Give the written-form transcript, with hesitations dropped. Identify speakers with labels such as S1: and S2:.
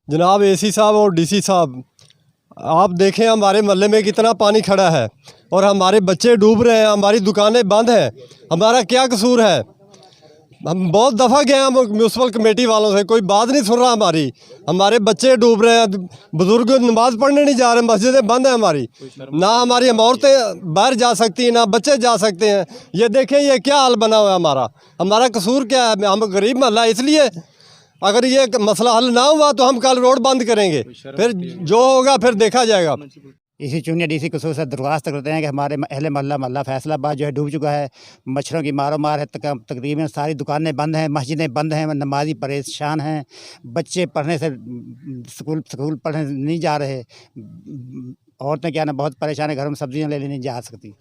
S1: जनाब एसी साहब और डीसी साहब, आप देखें हमारे मोहल्ले में कितना पानी खड़ा है और हमारे बच्चे डूब रहे हैं, हमारी दुकानें बंद हैं। हमारा क्या कसूर है? हम बहुत दफ़ा गए हैं म्यूनसिपल कमेटी वालों से, कोई बात नहीं सुन रहा हमारी। हमारे बच्चे डूब रहे हैं, बुज़ुर्ग नमाज़ पढ़ने नहीं जा रहे, मस्जिदें बंद हैं हमारी, ना हमारी हम औरतें बाहर जा सकती हैं, ना बच्चे जा सकते हैं। ये देखें ये क्या हाल बना हुआ है हमारा। हमारा कसूर क्या है? हम गरीब मोहल्ला, इसलिए अगर ये मसला हल ना हुआ तो हम कल रोड बंद करेंगे, फिर जो होगा फिर देखा जाएगा।
S2: इसी चुनिया डीसी कसूर से दरख्वास्त करते हैं कि हमारे अहले मोहल्ला फैसलाबाद जो है डूब चुका है। मच्छरों की मारो मार है, तकरीबन सारी दुकानें बंद हैं, मस्जिदें बंद हैं, नमाजी परेशान हैं, बच्चे पढ़ने से स्कूल पढ़ने नहीं जा रहे, औरतें क्या ना बहुत परेशान है, घर में सब्जियां लेने नहीं जा सकती।